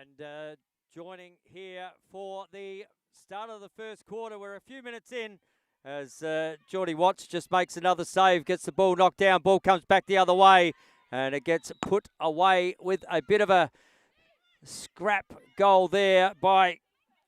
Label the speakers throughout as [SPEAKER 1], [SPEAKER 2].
[SPEAKER 1] And joining here for the start of the first quarter. We're a few minutes in as Geordie Watts just makes another save, gets the ball knocked down, ball comes back the other way, and it gets put away with a bit of a scrap goal there by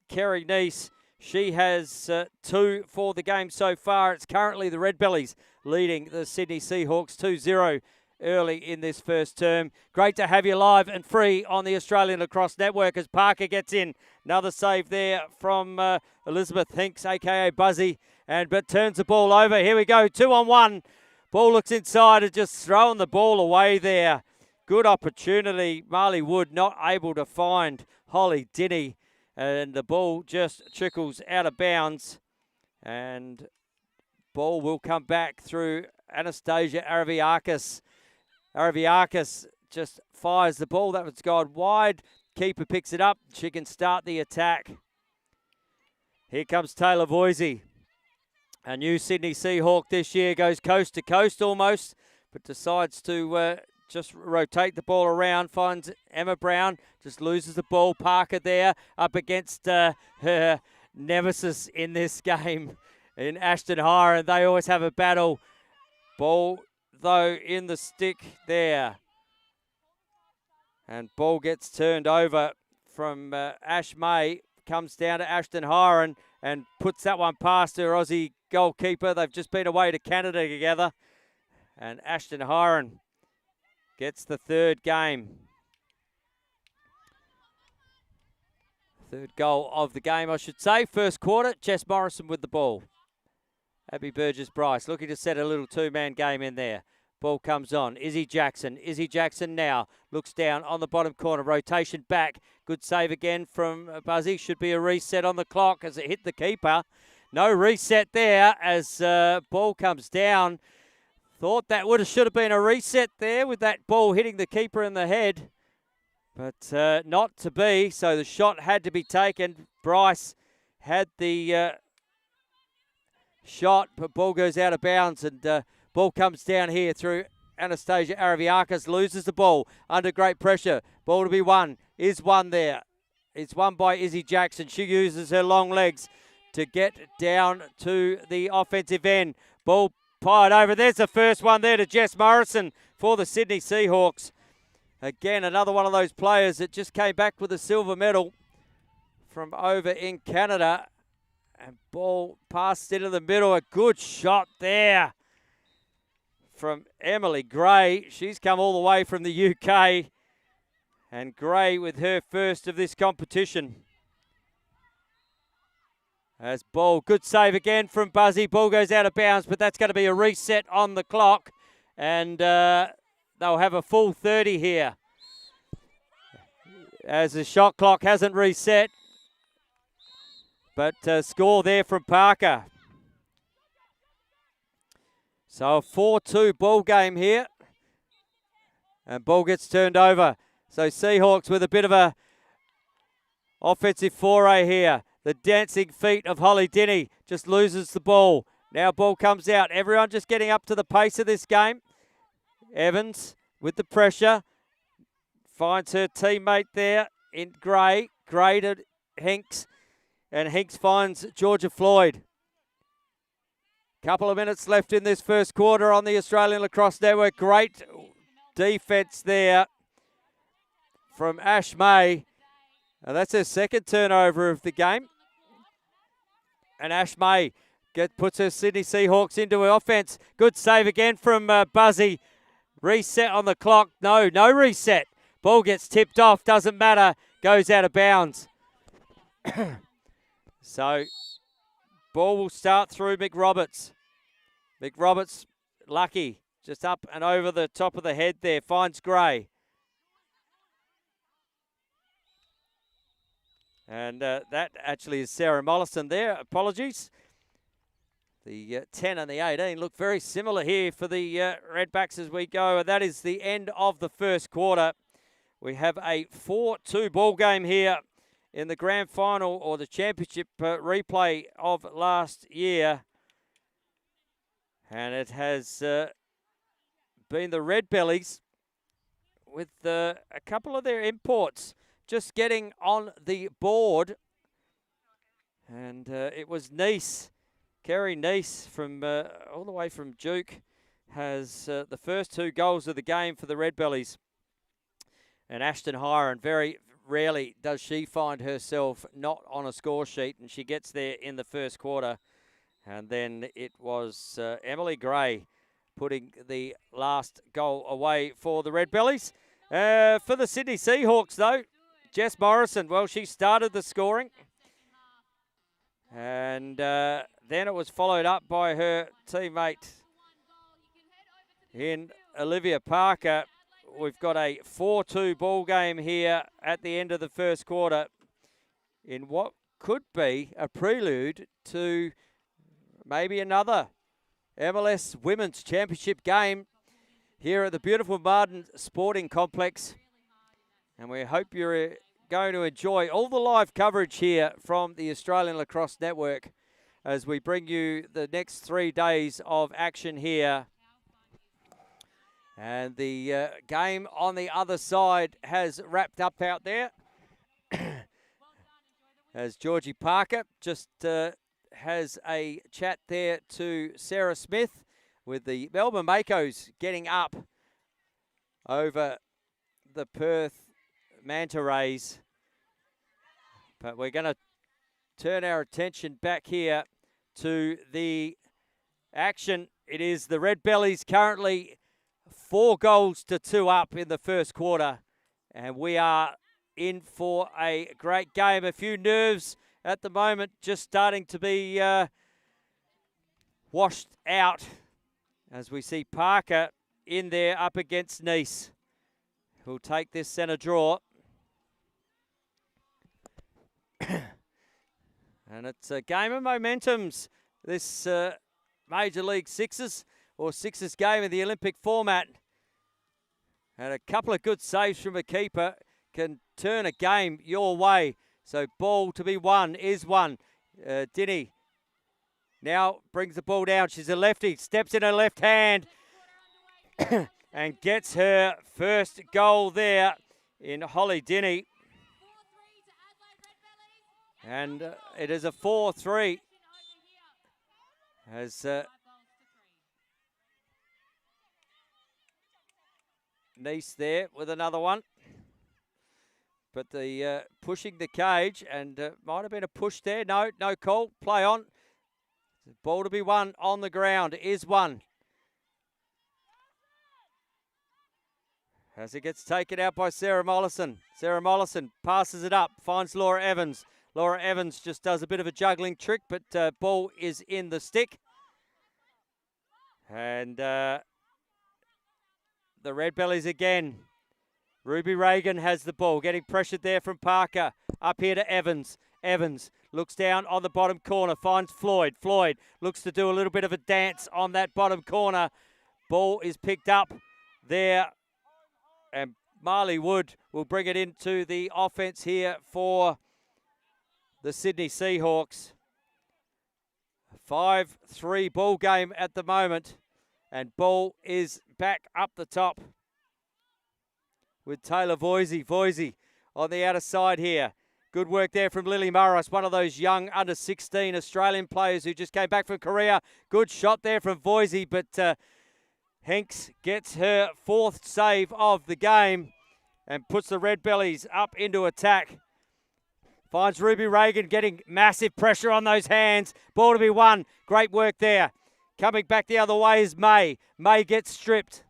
[SPEAKER 1] Kerry Neese. She has 2 for the game so far. It's currently the Redbellies leading the Sydney Seahawks 2-0 early in this first term. Great to have you live and free on the Australian Lacrosse Network as Parker gets in. Another save there from Elizabeth Hinks, a.k.a. Buzzy, but turns the ball over. Here we go, 2-on-1. Ball looks inside and just throwing the ball away there. Good opportunity. Marley Wood not able to find Holly Dinny, and the ball just trickles out of bounds. And ball will come back through Anastasia Araviakis. Araviakis just fires the ball. That was gone wide. Keeper picks it up. She can start the attack. Here comes Taylor Voisey. A new Sydney Seahawk this year, goes coast to coast almost, but decides to just rotate the ball around, finds Emma Brown, just loses the ball. Parker there up against her nemesis in this game in Ashton Hiron. They always have a battle. Ball, though, in the stick there. And ball gets turned over from Ash May, comes down to Ashton Hiron and puts that one past her Aussie goalkeeper. They've just been away to Canada together. And Ashton Hiron gets the third game. Third goal of the game, I should say. First quarter, Jess Morrison with the ball. Abby Burgess-Bryce looking to set a little two-man game in there. Ball comes on. Izzy Jackson. Izzy Jackson now looks down on the bottom corner. Rotation back. Good save again from Buzzy. Should be a reset on the clock as it hit the keeper. No reset there as ball comes down. Thought that should have been a reset there with that ball hitting the keeper in the head. But not to be. So the shot had to be taken. Bryce had the shot, but ball goes out of bounds, and ball comes down here through Anastasia Araviakis, loses the ball under great pressure. Ball to be won, is won there. It's won by Izzy Jackson. She uses her long legs to get down to the offensive end. Ball pied over. There's the first one there to Jess Morrison for the Sydney Seahawks. Again, another one of those players that just came back with a silver medal from over in Canada. And ball passed into the middle. A good shot there from Emily Gray. She's come all the way from the UK. And Gray with her first of this competition. As ball, good save again from Buzzy. Ball goes out of bounds, but that's going to be a reset on the clock. And they'll have a full 30 here. As the shot clock hasn't reset. But score there from Parker. So a 4-2 ball game here. And ball gets turned over. So Seahawks with a bit of a offensive foray here. The dancing feet of Holly Dinny just loses the ball. Now ball comes out. Everyone just getting up to the pace of this game. Evans with the pressure. Finds her teammate there in Gray. Gray to Hinks. And Hinks finds Georgia Floyd. Couple of minutes left in this first quarter on the Australian Lacrosse Network. Great defense there from Ash May. And that's her second turnover of the game. And Ash May puts her Sydney Seahawks into her offense. Good save again from Buzzy. Reset on the clock. No reset. Ball gets tipped off. Doesn't matter. Goes out of bounds. So, ball will start through McRoberts. McRoberts, lucky, just up and over the top of the head there, finds Gray. And that actually is Sarah Mollison there, apologies. The 10 and the 18 look very similar here for the Redbacks as we go. And that is the end of the first quarter. We have a 4-2 ball game here in the grand final or the championship replay of last year. And it has been the Redbellies with a couple of their imports just getting on the board. And it was Nice, Kerry Nice from all the way from Duke, has the first 2 goals of the game for the Redbellies. And Ashton Hiron, very rarely does she find herself not on a score sheet, and she gets there in the first quarter. And then it was Emily Gray putting the last goal away for the Redbellies. For the Sydney Seahawks, though, Jess Morrison, well, she started the scoring. And then it was followed up by her teammate in Olivia Parker. We've got a 4-2 ball game here at the end of the first quarter in what could be a prelude to maybe another MLS Women's Championship game here at the beautiful Marden Sporting Complex. And we hope you're going to enjoy all the live coverage here from the Australian Lacrosse Network as we bring you the next 3 days of action here. And the game on the other side has wrapped up out there. As Georgie Parker just has a chat there to Sarah Smith with the Melbourne Makos getting up over the Perth Manta Rays. But we're going to turn our attention back here to the action. It is the Redbellies currently 4-2 up in the first quarter. And we are in for a great game. A few nerves at the moment just starting to be washed out as we see Parker in there up against Nice, who'll take this centre draw. And it's a game of momentums, this Major League Sixes or Sixes game in the Olympic format. And a couple of good saves from a keeper can turn a game your way. So ball to be won is won. Dinny now brings the ball down. She's a lefty, steps in her left hand and gets her first goal there in Holly Dinny. And it is a 4-3 as Nice there with another one. But the pushing the cage, and might have been a push there. No call. Play on. Ball to be won on the ground is won. As it gets taken out by Sarah Mollison. Sarah Mollison passes it up, finds Laura Evans. Laura Evans just does a bit of a juggling trick, but ball is in the stick. And the Redbellies again. Ruby Reagan has the ball, getting pressured there from Parker. Up here to Evans. Evans looks down on the bottom corner, finds Floyd. Floyd looks to do a little bit of a dance on that bottom corner. Ball is picked up there, and Marley Wood will bring it into the offense here for the Sydney Seahawks. 5-3 ball game at the moment, and ball is back up the top with Taylor Voisey. Voisey on the outer side here. Good work there from Lily Morris, one of those young under-16 Australian players who just came back from Korea. Good shot there from Voisey, but Hanks gets her 4th save of the game and puts the Redbellies up into attack. Finds Ruby Reagan getting massive pressure on those hands. Ball to be won. Great work there. Coming back the other way is May. May gets stripped.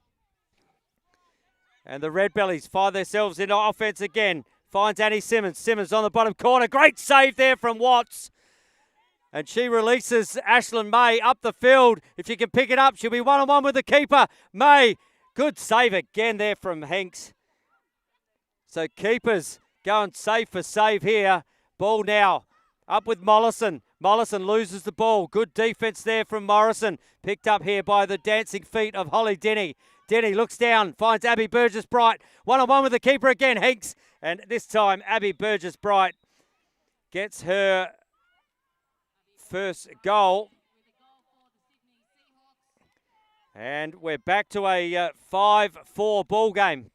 [SPEAKER 1] And the Redbellies find themselves in offense again. Finds Annie Simmons. Simmons on the bottom corner. Great save there from Watts. And she releases Ashlyn May up the field. If she can pick it up, she'll be one-on-one with the keeper. May, good save again there from Hanks. So keepers going save for save here. Ball now up with Mollison. Mollison loses the ball. Good defense there from Morrison. Picked up here by the dancing feet of Holly Denny. Denny looks down, finds Abby Burgess-Bright. One-on-one with the keeper again, Hanks. And this time, Abby Burgess-Bright gets her first goal. And we're back to a 5-4 ball game.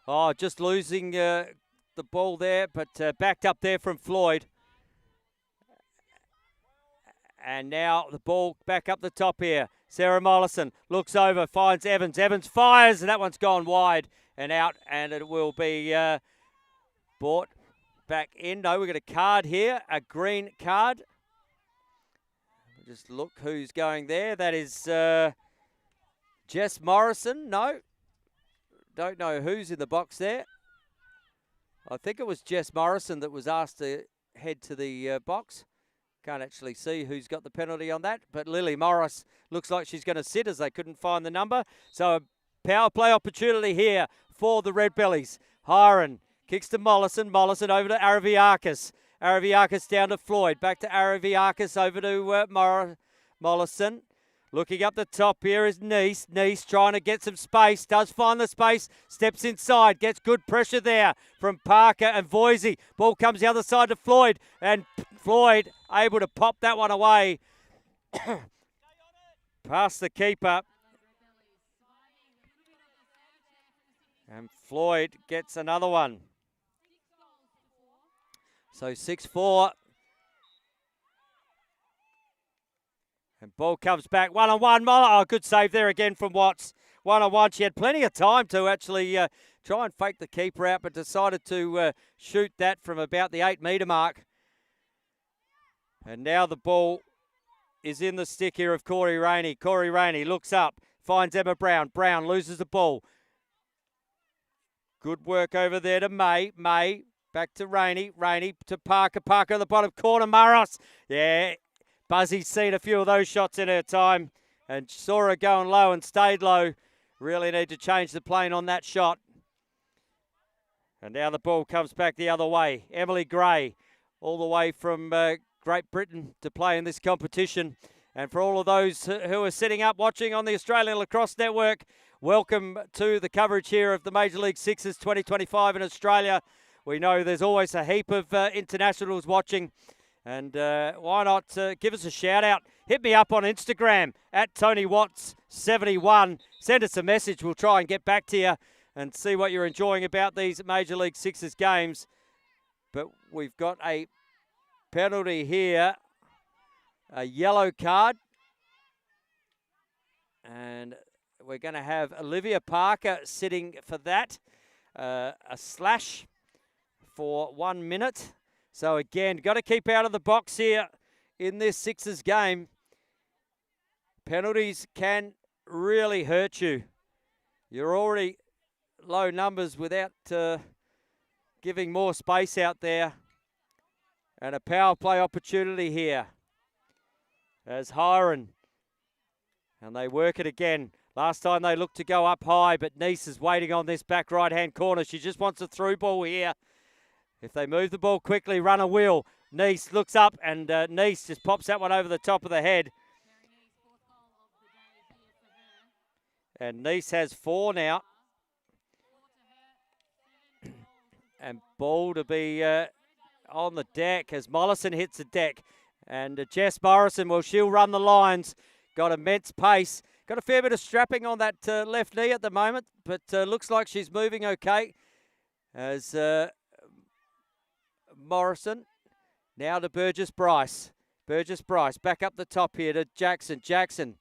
[SPEAKER 1] Oh, just losing the ball there, but backed up there from Floyd. And now the ball back up the top here. Sarah Mollison looks over, finds Evans. Evans fires, and that one's gone wide and out, and it will be brought back in. No, we've got a card here, a green card. Just look who's going there. That is Jess Morrison. No, don't know who's in the box there. I think it was Jess Morrison that was asked to head to the box. Can't actually see who's got the penalty on that, but Lily Morris looks like she's going to sit as they couldn't find the number. So a power play opportunity here for the Redbellies. Hiron kicks to Mollison. Mollison over to Araviakis. Araviakis down to Floyd. Back to Araviakis over to Mollison. Looking up the top here is Nice. Nice trying to get some space. Does find the space. Steps inside. Gets good pressure there from Parker and Voisey. Ball comes the other side to Floyd. And Floyd able to pop that one away. Past the keeper. And Floyd gets another one. So 6-4. And ball comes back, one-on-one. Oh, good save there again from Watts. One-on-one. She had plenty of time to actually try and fake the keeper out, but decided to shoot that from about the 8-metre mark. And now the ball is in the stick here of Corey Rainey. Corey Rainey looks up, finds Emma Brown. Brown loses the ball. Good work over there to May. May back to Rainey. Rainey to Parker. Parker in the bottom corner. Maros. Yeah. Buzzy's seen a few of those shots in her time and saw her going low and stayed low. Really need to change the plane on that shot. And now the ball comes back the other way. Emily Gray, all the way from Great Britain to play in this competition. And for all of those who are sitting up watching on the Australian Lacrosse Network, welcome to the coverage here of the Major League Sixes 2025 in Australia. We know there's always a heap of internationals watching. And why not give us a shout out? Hit me up on Instagram at TonyWatts71. Send us a message. We'll try and get back to you and see what you're enjoying about these Major League Sixes games. But we've got a penalty here, a yellow card. And we're going to have Olivia Parker sitting for that. A slash for 1 minute. So again, got to keep out of the box here in this Sixers game. Penalties can really hurt you. You're already low numbers without giving more space out there. And a power play opportunity here as Hiron. And they work it again. Last time they looked to go up high, but Nice is waiting on this back right-hand corner. She just wants a through ball here. If they move the ball quickly, run a wheel. Nice looks up, and Nice just pops that one over the top of the head. And Nice has 4 now. And ball to be on the deck as Mollison hits the deck. And Jess Morrison, well, she'll run the lines. Got immense pace. Got a fair bit of strapping on that left knee at the moment, but looks like she's moving okay. As Morrison, now to Burgess Bryce. Burgess Bryce back up the top here to Jackson. Jackson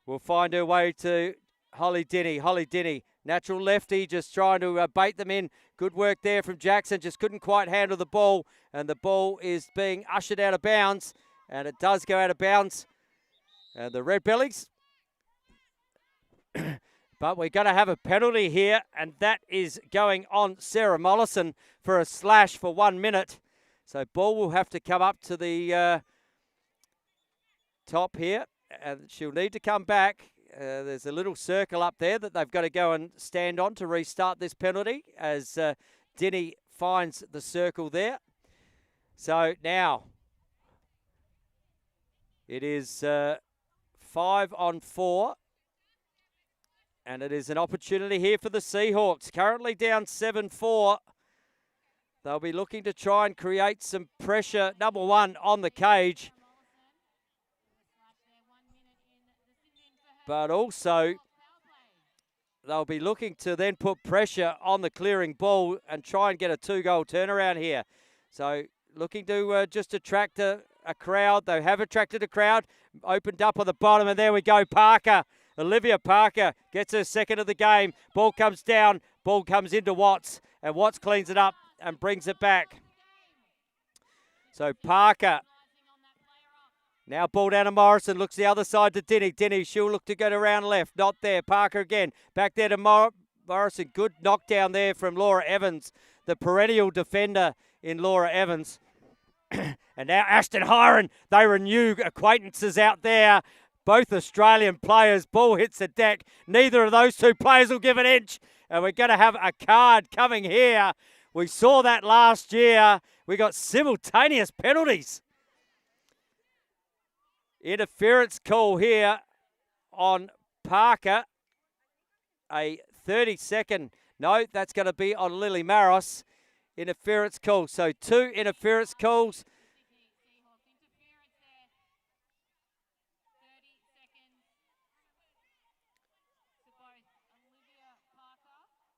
[SPEAKER 1] will find her way to Holly Dinny. Holly Dinny, natural lefty, just trying to bait them in. Good work there from Jackson, just couldn't quite handle the ball. And the ball is being ushered out of bounds. And it does go out of bounds. And the Redbellies. But we're going to have a penalty here, and that is going on Sarah Mollison for a slash for 1 minute. So ball will have to come up to the top here, and she'll need to come back. There's a little circle up there that they've got to go and stand on to restart this penalty as Dinny finds the circle there. So now it is 5 on 4. And it is an opportunity here for the Seahawks. Currently down 7-4. They'll be looking to try and create some pressure, number one, on the cage. But also they'll be looking to then put pressure on the clearing ball and try and get a 2-goal turnaround here. So looking to just attract a crowd. They have attracted a crowd. Opened up on the bottom, and there we go. Parker. Olivia Parker gets her second of the game. Ball comes down. Ball comes into Watts, and Watts cleans it up and brings it back. So Parker. Now ball down to Morrison. Looks the other side to Dinny. Dinny, she'll look to go around left. Not there. Parker again. Back there to Morrison. Good knockdown there from Laura Evans, the perennial defender in Laura Evans. And now Ashton Hiron. They renew acquaintances out there. Both Australian players. Ball hits the deck. Neither of those two players will give an inch. And we're going to have a card coming here. We saw that last year. We got simultaneous penalties. Interference call here on Parker. A 30-second. No, that's going to be on Lily Maros. Interference call. So 2 interference calls.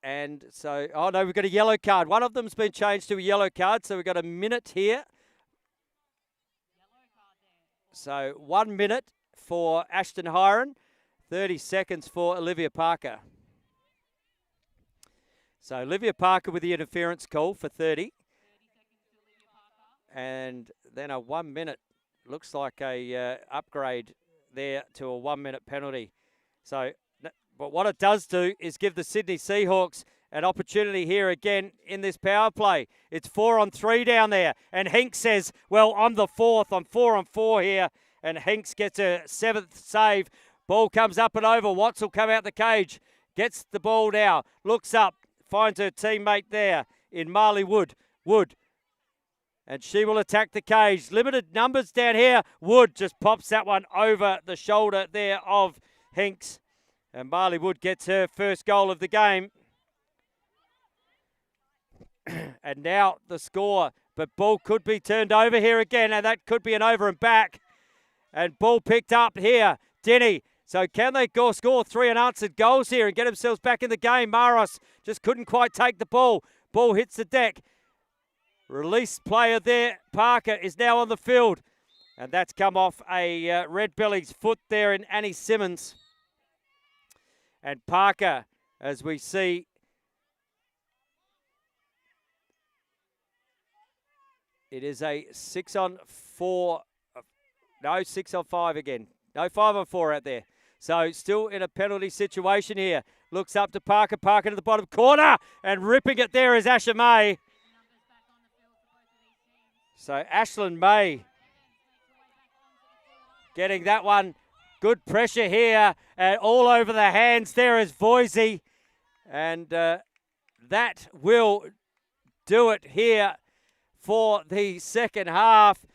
[SPEAKER 1] And so, oh no, we've got a yellow card. One of them's been changed to a yellow card, so we've got a minute here. So 1 minute for Ashton Hiron, 30 seconds for Olivia Parker. So Olivia Parker with the interference call for 30. And then a 1 minute, looks like a upgrade there to a 1 minute penalty. So, but what it does do is give the Sydney Seahawks an opportunity here again in this power play. It's 4-on-3 down there. And Hinks says, well, I'm the fourth. I'm 4-on-4 here. And Hinks gets a 7th save. Ball comes up and over. Watts will come out the cage. Gets the ball now. Looks up. Finds her teammate there in Marley Wood. Wood. And she will attack the cage. Limited numbers down here. Wood just pops that one over the shoulder there of Hinks. And Marley Wood gets her first goal of the game. And now the score. But ball could be turned over here again. And that could be an over and back. And ball picked up here. Denny. So can they score 3 unanswered goals here and get themselves back in the game? Maros just couldn't quite take the ball. Ball hits the deck. Release player there. Parker is now on the field. And that's come off a Redbellies foot there in Annie Simmons. And Parker, as we see, it is a 6-on-4. No, 6-on-5 again. No, 5-on-4 out there. So still in a penalty situation here. Looks up to Parker. Parker to the bottom corner. And ripping it there is Asher May. So Ashlyn May getting that one. Good pressure here. And all over the hands there is Voisey. And that will do it here for the second half.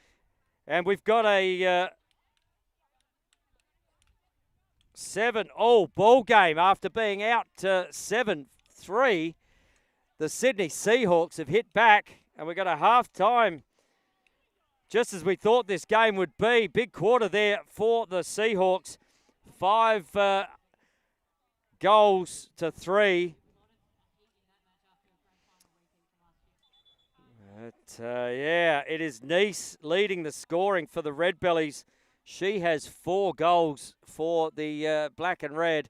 [SPEAKER 1] And we've got a 7-all ball game after being out 7-3. The Sydney Seahawks have hit back, and we've got a half-time just as we thought this game would be. Big quarter there for the Seahawks. 5 goals to 3. But, yeah, it is Nice leading the scoring for the Redbellies. She has 4 goals for the black and red.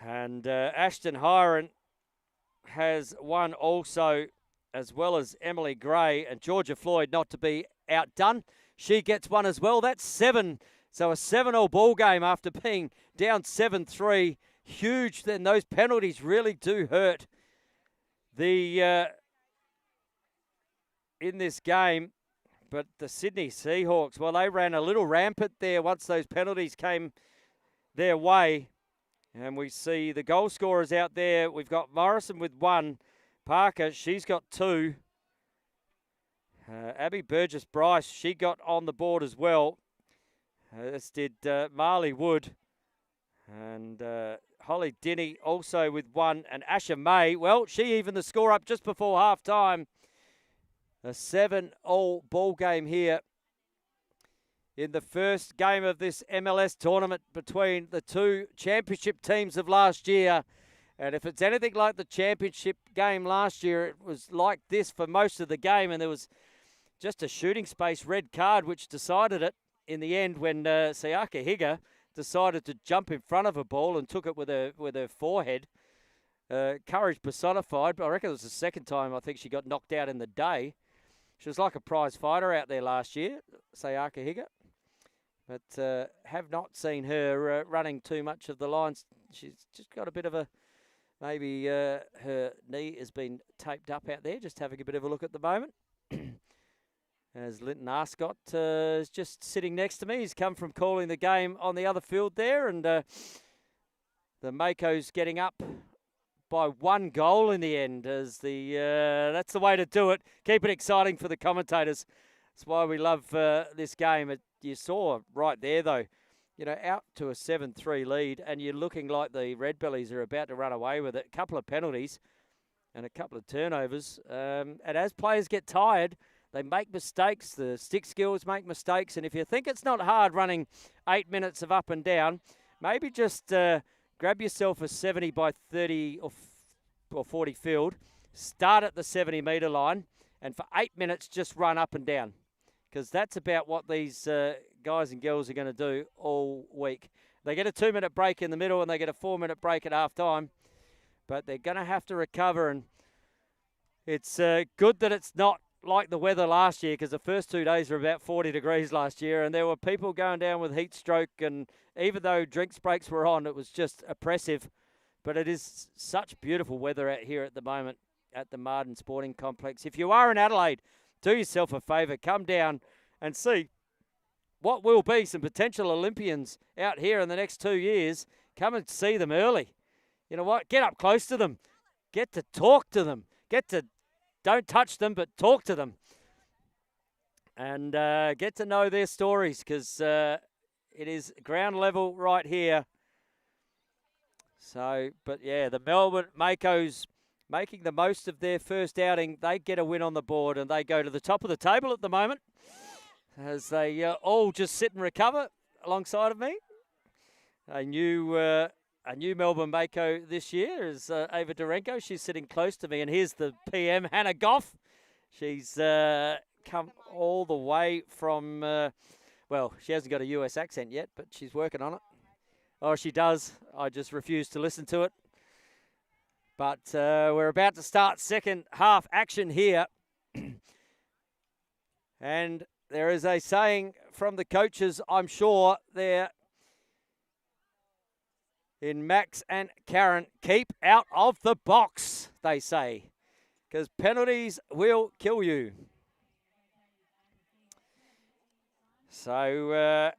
[SPEAKER 1] And Ashton Hiron has 1 also, as well as Emily Gray. And Georgia Floyd, not to be outdone, she gets 1 as well. That's 7. So a 7-all ball game after being down 7-3. Huge. Then those penalties really do hurt the in this game. But the Sydney Seahawks, well, they ran a little rampant there once those penalties came their way. And we see the goal scorers out there. We've got Morrison with 1. Parker, she's got 2. Abby Burgess-Bryce, she got on the board as well. As did Marley Wood. And Holly Dinny also with 1. And Asher May, well, she evened the score up just before half-time. A 7-all ball game here in the first game of this MLS tournament between the two championship teams of last year. And if it's anything like the championship game last year, it was like this for most of the game, and there was just a shooting space red card which decided it in the end when Sayaka Higa decided to jump in front of a ball and took it with her forehead. Courage personified, but I reckon it was the second time I think she got knocked out in the day. She was like a prize fighter out there last year, Sayaka Higa. But have not seen her running too much of the lines. She's just got a bit of a, maybe her knee has been taped up out there. Just having a bit of a look at the moment. As Linton Arscott is just sitting next to me. He's come from calling the game on the other field there. And the Mako's getting up by 1 goal in the end. As that's the way to do it. Keep it exciting for the commentators. That's why we love this game. You saw right there, though, out to a 7-3 lead, and you're looking like the Redbellies are about to run away with it. A couple of penalties and a couple of turnovers. And as players get tired, they make mistakes. The stick skills make mistakes. And if you think it's not hard running 8 minutes of up and down, maybe just grab yourself a 70 by 30 or 40 field, start at the 70-metre line, and for 8 minutes just run up and down. Because that's about what these guys and girls are going to do all week. They get a 2-minute break in the middle and they get a 4-minute break at half-time. But they're going to have to recover. And it's good that it's not like the weather last year, because the first 2 days were about 40 degrees last year. And there were people going down with heat stroke. And even though drinks breaks were on, it was just oppressive. But it is such beautiful weather out here at the moment at the Marden Sporting Complex. If you are in Adelaide, do yourself a favour, come down and see what will be some potential Olympians out here in the next 2 years. Come and see them early. You know what? Get up close to them. Get to talk to them. Don't touch them, but talk to them. And get to know their stories, because it is ground level right here. So, but yeah, the Melbourne Makos making the most of their first outing. They get a win on the board and they go to the top of the table at the moment as they all just sit and recover alongside of me. A new Melbourne Mako this year is Ava Durenko. She's sitting close to me. And here's the PM, Hannah Goff. She's come all the way from, well, she hasn't got a US accent yet, but she's working on it. Oh, she does. I just refuse to listen to it. But we're about to start second half action here. And there is a saying from the coaches, I'm sure, there in Max and Karen, keep out of the box, they say, because penalties will kill you. So,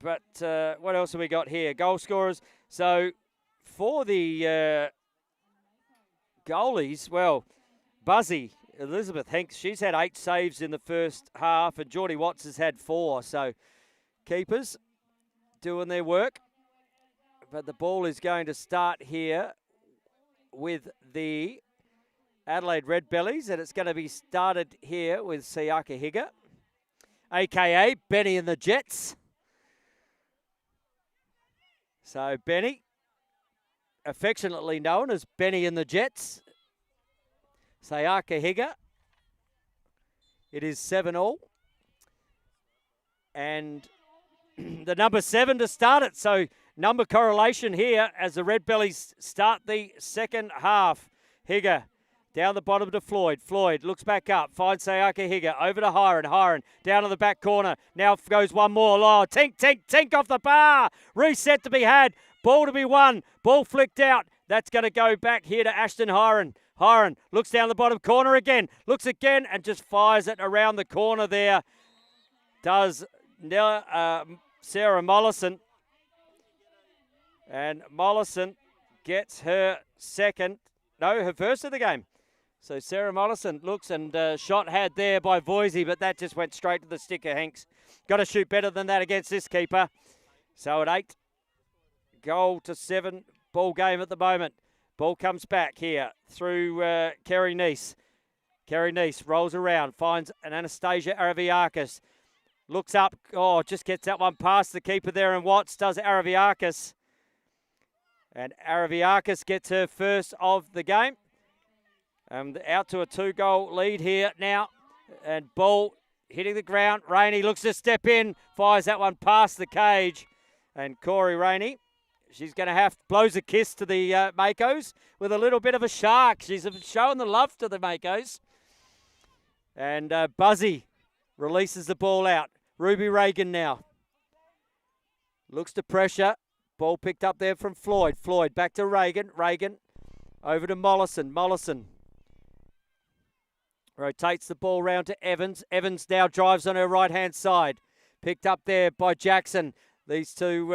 [SPEAKER 1] but what else have we got here? Goal scorers. So for the goalies, well, Buzzy, Elizabeth Hinks, she's had 8 saves in the first half, and Geordie Watts has had 4. So keepers doing their work. But the ball is going to start here with the Adelaide Redbellies, and it's going to be started here with Sayaka Higa, a.k.a. Benny and the Jets. So Benny, affectionately known as Benny and the Jets. Sayaka Higa. It is 7-all. And the number 7 to start it. So number correlation here as the Redbellies start the second half. Higa down the bottom to Floyd. Floyd looks back up, finds Sayaka Higa, over to Hiron. Hiron down to the back corner. Now goes one more. Oh, tink off the bar. Reset to be had. Ball to be won. Ball flicked out. That's going to go back here to Ashton Hiron. Hiron looks down the bottom corner again. Looks again and just fires it around the corner there. Does Sarah Mollison. And Mollison gets her first of the game. So Sarah Mollison looks, and shot had there by Voisey, but that just went straight to the stick of Hanks. Got to shoot better than that against this keeper. So at 8, goal to 7, ball game at the moment. Ball comes back here through Kerry Neese. Kerry Neese rolls around, finds an Anastasia Araviakis. Looks up. Oh, just gets that one past the keeper there, and Watts does Araviakis. And Araviakis gets her first of the game. Out to a 2-goal lead here now. And ball hitting the ground. Rainey looks to step in. Fires that one past the cage. And Corey Rainey, she's going to blows a kiss to the Makos with a little bit of a shark. She's showing the love to the Makos. And Buzzy releases the ball out. Ruby Reagan now. Looks to pressure. Ball picked up there from Floyd. Floyd back to Reagan. Reagan over to Mollison. Mollison rotates the ball round to Evans. Evans now drives on her right-hand side. Picked up there by Jackson. These two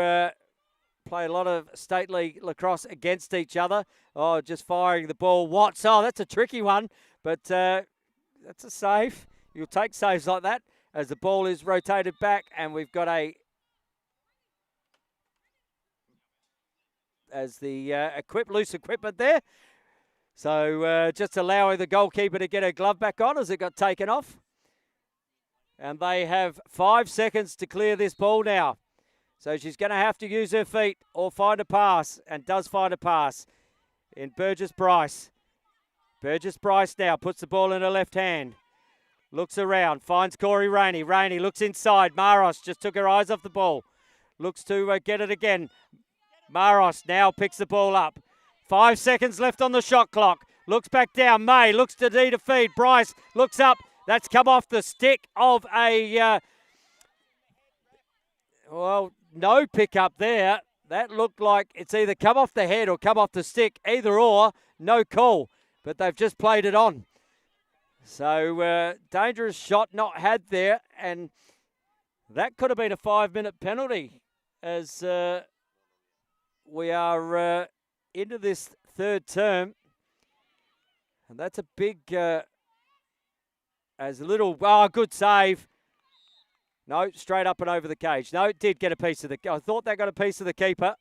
[SPEAKER 1] play a lot of state league lacrosse against each other. Oh, just firing the ball. Watts. Oh, that's a tricky one, but that's a save. You'll take saves like that as the ball is rotated back, and we've got loose equipment there. So just allowing the goalkeeper to get her glove back on as it got taken off. And they have 5 seconds to clear this ball now. So she's going to have to use her feet or find a pass, and does find a pass in Burgess Bryce. Burgess Bryce now puts the ball in her left hand. Looks around, finds Corey Rainey. Rainey looks inside. Maros just took her eyes off the ball. Looks to get it again. Maros now picks the ball up. 5 seconds left on the shot clock. Looks back down. May looks to feed. Bryce looks up. That's come off the stick of no pickup there. That looked like it's either come off the head or come off the stick. Either or, no call. But they've just played it on. So dangerous shot not had there. And that could have been a 5-minute penalty as we are into this third term. And that's a big, good save. No, straight up and over the cage. No, it did get a piece of I thought that got a piece of the keeper.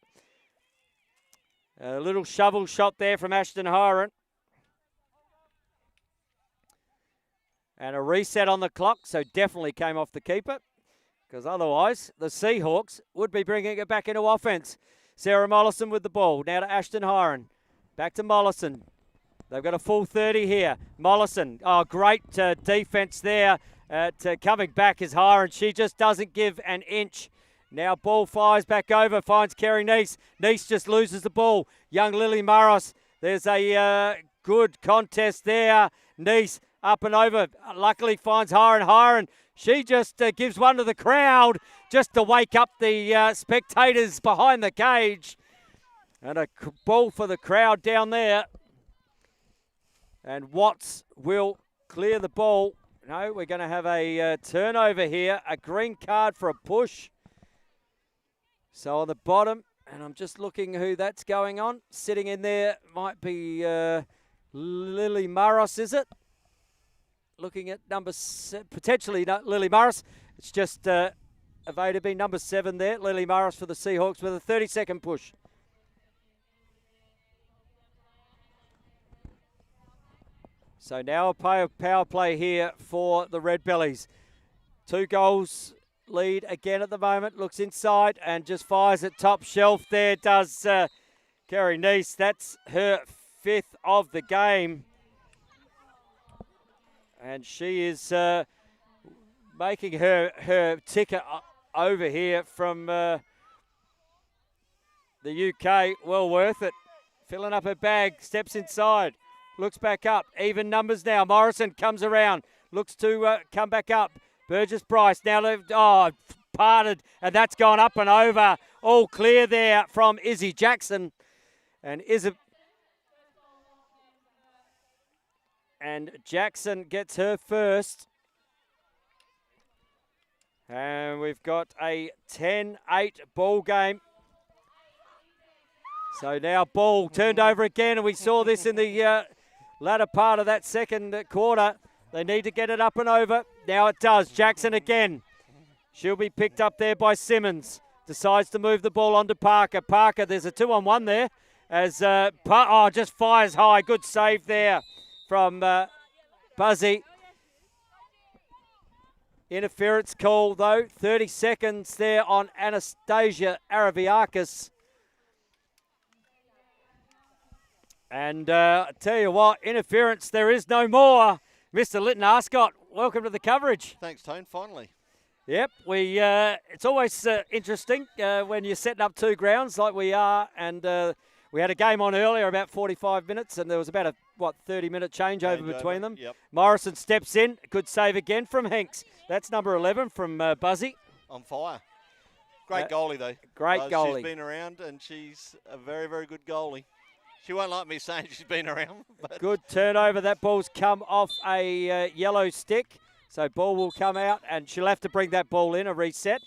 [SPEAKER 1] A little shovel shot there from Ashton Hiron. And a reset on the clock, so definitely came off the keeper, because otherwise the Seahawks would be bringing it back into offense. Sarah Mollison with the ball. Now to Ashton Hiron. Back to Mollison. They've got a full 30 here. Mollison, great defense there. Coming back is Hiron. She just doesn't give an inch. Now ball fires back over, finds Kerry Neese. Neese just loses the ball. Young Lily Maros. There's a good contest there. Neese up and over. Luckily finds Hiron. Hiron, she just gives one to the crowd just to wake up the spectators behind the cage. And a ball for the crowd down there. And Watts will clear the ball. No, we're going to have a turnover here. A green card for a push. So on the bottom, and I'm just looking who that's going on. Sitting in there might be Lily Maros, is it? Looking at number potentially not Lily Maros. It's just evaded be number 7 there. Lily Maros for the Seahawks with a 30-second push. So now a power play here for the Redbellies. 2 goals lead again at the moment. Looks inside and just fires at top shelf there. Does Kerry Neese. That's her 5th of the game. And she is making her ticker over here from the UK. Well worth it. Filling up her bag. Steps inside. Looks back up. Even numbers now. Morrison comes around. Looks to come back up. Burgess Bryce now parted. And that's gone up and over. All clear there from Izzy Jackson. And Jackson gets her first. And we've got a 10-8 ball game. So now ball turned over again. And we saw this in the latter part of that second quarter. They need to get it up and over. Now it does. Jackson again. She'll be picked up there by Simmons. Decides to move the ball onto Parker. Parker, there's a 2-on-1 there. As just fires high. Good save there from Buzzy. Interference call, though. 30 seconds there on Anastasia Araviakis. And I tell you what, interference, there is no more. Mr. Lytton Arscott, welcome to the coverage.
[SPEAKER 2] Thanks, Tone, finally.
[SPEAKER 1] Yep, it's always interesting when you're setting up two grounds like we are. And we had a game on earlier, about 45 minutes, and there was about a, 30-minute changeover between them.
[SPEAKER 2] Yep.
[SPEAKER 1] Morrison steps in. Good save again from Hanks. That's number 11 from Buzzy.
[SPEAKER 2] On fire. Great goalie, though.
[SPEAKER 1] Great goalie.
[SPEAKER 2] She's been around, and she's a very, very good goalie. She won't like me saying she's been around. But
[SPEAKER 1] good turnover. That ball's come off a yellow stick. So ball will come out, and she'll have to bring that ball in, a reset.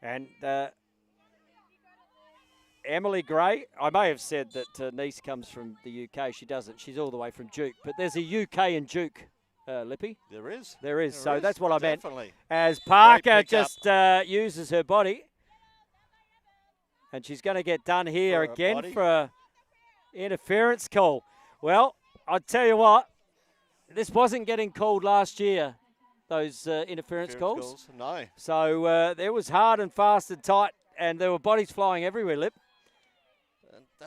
[SPEAKER 1] And Emily Gray, I may have said that Nice comes from the UK. She doesn't. She's all the way from Duke. But there's a UK in Duke, Lippy.
[SPEAKER 2] There is.
[SPEAKER 1] There is. So that's what I meant.
[SPEAKER 2] Definitely.
[SPEAKER 1] As Parker just uses her body. And she's going to get done here again for an interference call. Well, I'll tell you what. This wasn't getting called last year, those interference calls.
[SPEAKER 2] No.
[SPEAKER 1] So it was hard and fast and tight, and there were bodies flying everywhere, Lip.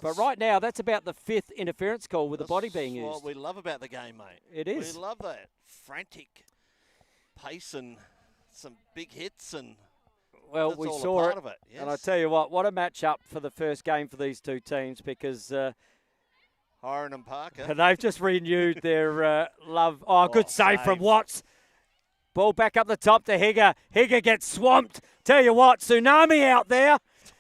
[SPEAKER 1] But right now, that's about the 5th interference call with the body being used.
[SPEAKER 2] That's what we love about the game, mate.
[SPEAKER 1] It is.
[SPEAKER 2] We love that frantic pace and some big hits, and
[SPEAKER 1] well, we saw it.
[SPEAKER 2] Yes.
[SPEAKER 1] And I tell you what a match-up for the first game for these two teams, because
[SPEAKER 2] Hiron and Parker.
[SPEAKER 1] They've just renewed their love. Oh, good save from Watts. Ball back up the top to Higger. Higger gets swamped. Tell you what, tsunami out there.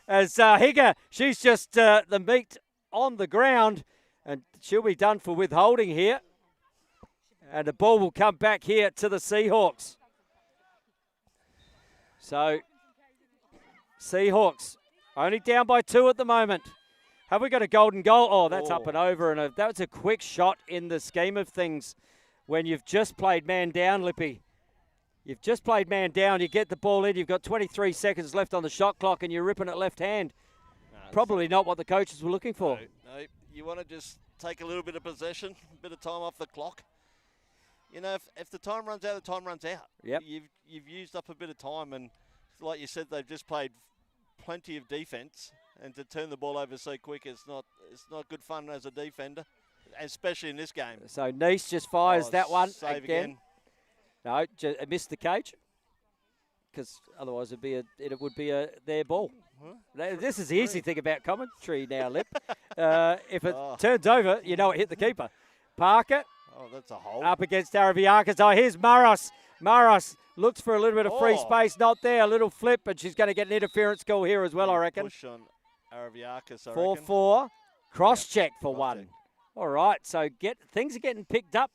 [SPEAKER 1] As Higger, she's just the meat on the ground. And she'll be done for withholding here. And the ball will come back here to the Seahawks. So, Seahawks only down by 2 at the moment. Have we got a golden goal? Oh, that's up and over. And that was a quick shot in the scheme of things when you've just played man down, Lippy. You've just played man down. You get the ball in. You've got 23 seconds left on the shot clock, and you're ripping it left hand. No, probably not what the coaches were looking for.
[SPEAKER 2] No, you want to just take a little bit of possession, a bit of time off the clock. You know, if the time runs out, the time runs out.
[SPEAKER 1] Yep.
[SPEAKER 2] You've used up a bit of time, and like you said, they've just played plenty of defence. And to turn the ball over so quick, it's not good fun as a defender, especially in this game.
[SPEAKER 1] So Nice just fires that one
[SPEAKER 2] again.
[SPEAKER 1] No, it missed the cage, because otherwise it would be their ball. Huh? This is the easy thing about commentary now, Lip. If it turns over, you know it hit the keeper. Parker.
[SPEAKER 2] Oh, that's a hole.
[SPEAKER 1] Up against Araviakis. Oh, here's Maros. Maros looks for a little bit of free space. Not there. A little flip, and she's going to get an interference goal here as well, I reckon.
[SPEAKER 2] Push on Araviakis,
[SPEAKER 1] 4-4. Cross-check for one. All right, so things are getting picked up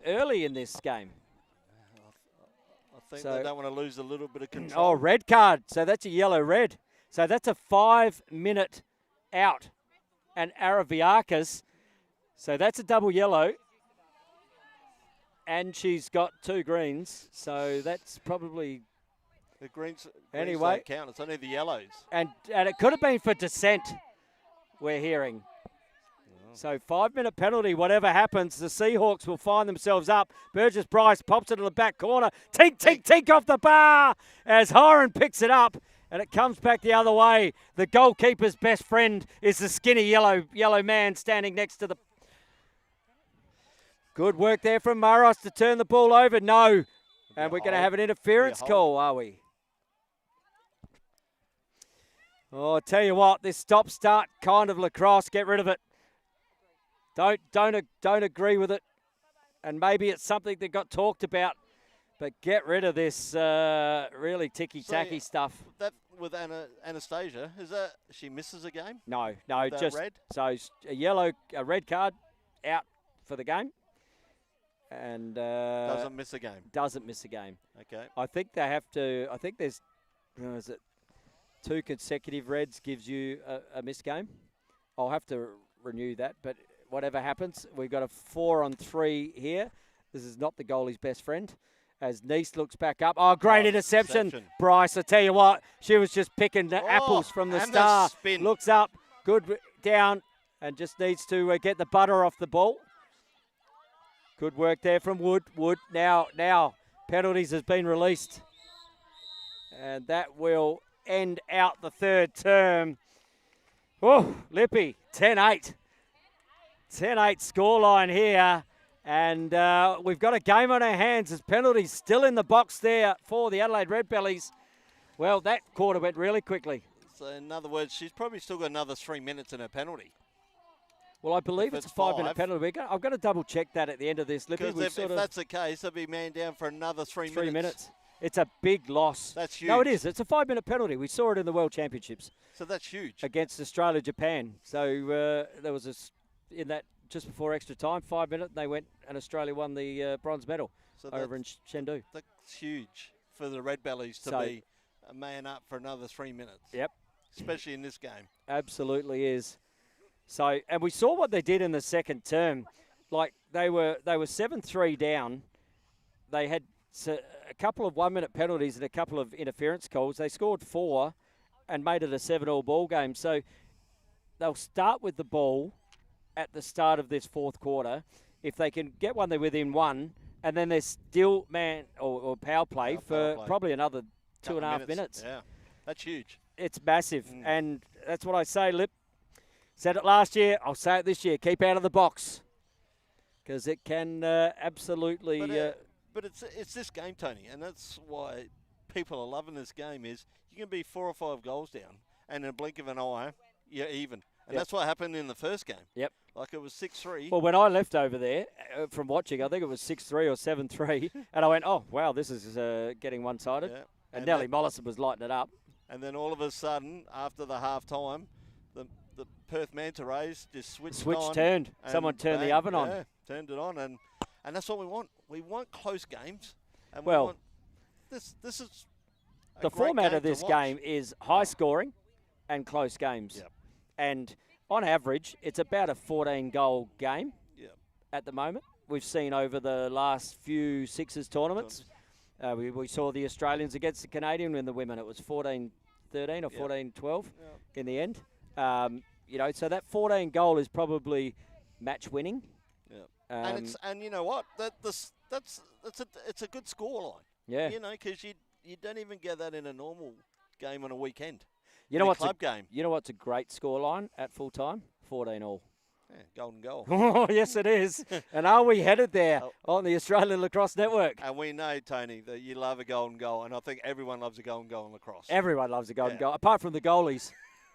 [SPEAKER 1] early in this game.
[SPEAKER 2] I think they don't want to lose a little bit of control.
[SPEAKER 1] Oh, red card. So that's a yellow-red. So that's a 5-minute out. And Araviakis, so that's a double yellow. And she's got 2 greens. So that's probably...
[SPEAKER 2] The greens
[SPEAKER 1] anyway,
[SPEAKER 2] don't count. It's only the yellows.
[SPEAKER 1] And it could have been for dissent, we're hearing. So 5-minute penalty, whatever happens, the Seahawks will find themselves up. Burgess Bryce pops it in the back corner. Tink, tink, tink off the bar as Hiron picks it up, and it comes back the other way. The goalkeeper's best friend is the skinny yellow man standing next to the... Good work there from Maros to turn the ball over. No. And we're going to have an interference call, are we? Oh, I tell you what, this stop-start kind of lacrosse, get rid of it. Don't agree with it. And maybe it's something that got talked about, but get rid of this really ticky-tacky stuff.
[SPEAKER 2] That with Anastasia, is that she misses a game?
[SPEAKER 1] No, just
[SPEAKER 2] red?
[SPEAKER 1] So a red card out for the game. And
[SPEAKER 2] doesn't miss a game.
[SPEAKER 1] Doesn't miss a game.
[SPEAKER 2] Okay.
[SPEAKER 1] I think they have to. I think there's, is it 2 consecutive reds gives you a missed game? I'll have to renew that. But whatever happens, we've got a 4-on-3 here. This is not the goalie's best friend. As Nice looks back up. Oh, great interception. Bryce, I tell you what, she was just picking the apples from the star. Looks up, good down, and just needs to get the butter off the ball. Good work there from Wood. Wood now penalties has been released. And that will end out the third term. Oh, Lippy, 10-8. 10-8 scoreline here. And we've got a game on our hands as penalties still in the box there for the Adelaide Redbellies. Well, that quarter went really quickly.
[SPEAKER 2] So in other words, she's probably still got another 3 minutes in her penalty.
[SPEAKER 1] Well, I believe it's a 5-minute penalty. I'm going to double check that at the end of this, Lippy.
[SPEAKER 2] Because if that's the case, they'll be man down for another 3 minutes.
[SPEAKER 1] 3 minutes. It's a big loss.
[SPEAKER 2] That's huge.
[SPEAKER 1] No, it is. It's a 5-minute penalty. We saw it in the World Championships.
[SPEAKER 2] So that's huge.
[SPEAKER 1] Against Australia, Japan. So there was in that just before extra time, 5 minutes, they went and Australia won the bronze medal over in Chengdu.
[SPEAKER 2] That's huge for the Redbellies to be a man up for another 3 minutes.
[SPEAKER 1] Yep.
[SPEAKER 2] Especially in this game.
[SPEAKER 1] Absolutely is. So, and we saw what they did in the second term. Like they were 7-3 down. They had a couple of 1-minute penalties and a couple of interference calls. They scored 4 and made it a 7-all ball game. So they'll start with the ball at the start of this fourth quarter. If they can get one, they're within 1, and then there's still man or power play for probably another 2.5 minutes.
[SPEAKER 2] Yeah, that's huge.
[SPEAKER 1] It's massive, and that's what I say, Lip. Said it last year, I'll say it this year. Keep out of the box, because it can absolutely...
[SPEAKER 2] But it's this game, Tony, and that's why people are loving this game is you can be 4 or 5 goals down, and in a blink of an eye, you're even. And that's what happened in the first game.
[SPEAKER 1] Yep.
[SPEAKER 2] Like it was 6-3.
[SPEAKER 1] Well, when I left over there from watching, I think it was 6-3 or 7-3, and I went, oh, wow, this is getting one-sided. Yeah. And Nellie Mollison was lighting it up.
[SPEAKER 2] And then all of a sudden, after the half-time, the Perth Manta Rays just switched on.
[SPEAKER 1] Turned. Someone turned the oven on.
[SPEAKER 2] Yeah, turned it on, and that's what we want. We want close games. And
[SPEAKER 1] well,
[SPEAKER 2] we want this is
[SPEAKER 1] the format of this game is high scoring and close games.
[SPEAKER 2] Yep.
[SPEAKER 1] And on average, it's about a 14-goal game at the moment. We've seen over the last few Sixers tournaments. We saw the Australians against the Canadian in the women. It was 14-13 or 14-12 in the end. So that 14-goal is probably match winning.
[SPEAKER 2] Yeah. And you know what? It's a good scoreline.
[SPEAKER 1] Yeah.
[SPEAKER 2] You know, because you don't even get that in a normal game on a weekend.
[SPEAKER 1] You know what's
[SPEAKER 2] club game.
[SPEAKER 1] You know what's a great scoreline at full time? 14-all.
[SPEAKER 2] Yeah, golden goal.
[SPEAKER 1] Oh, yes, it is. And are we headed there on the Australian Lacrosse Network?
[SPEAKER 2] And we know, Tony, that you love a golden goal, and I think everyone loves a golden goal in lacrosse.
[SPEAKER 1] Everyone loves a golden goal, apart from the goalies.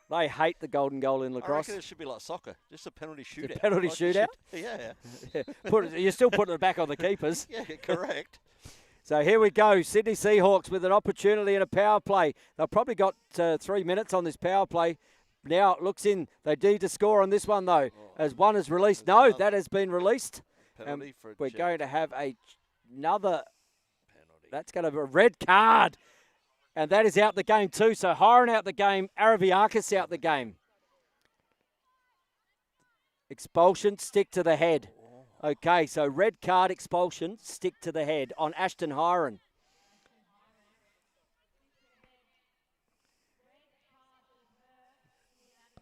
[SPEAKER 1] They hate the golden goal in lacrosse.
[SPEAKER 2] I reckon it should be like soccer, just a penalty shootout.
[SPEAKER 1] A penalty shootout?
[SPEAKER 2] Yeah.
[SPEAKER 1] You're still putting it back on the keepers.
[SPEAKER 2] Yeah, correct.
[SPEAKER 1] So here we go, Sydney Seahawks with an opportunity in a power play. They've probably got 3 minutes on this power play. Now it looks in. They need to score on this one, though, as one is released. No, that has been released.
[SPEAKER 2] Penalty for
[SPEAKER 1] we're going to have another penalty. That's going to be a red card. And that is out the game too. So Hiron out the game, Araviakis out the game. Expulsion, stick to the head. Okay, so red card, expulsion, stick to the head on Ashton Hiron.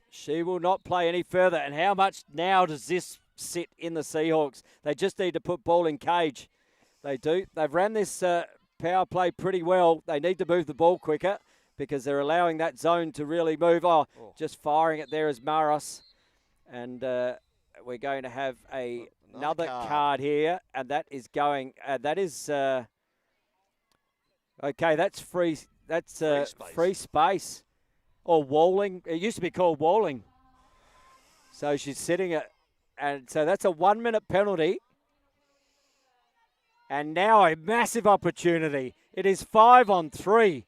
[SPEAKER 1] She will not play any further. And how much now does this sit in the Seahawks? They just need to put ball in cage. They do. They've ran this power play pretty well. They need to move the ball quicker because they're allowing that zone to really move. Just firing it there is Maros. And we're going to have another card here. And that is going, okay, that's free. That's free space. Or walling. It used to be called walling. So she's sitting at, and so that's a 1-minute penalty. And now a massive opportunity. It is 5-on-3.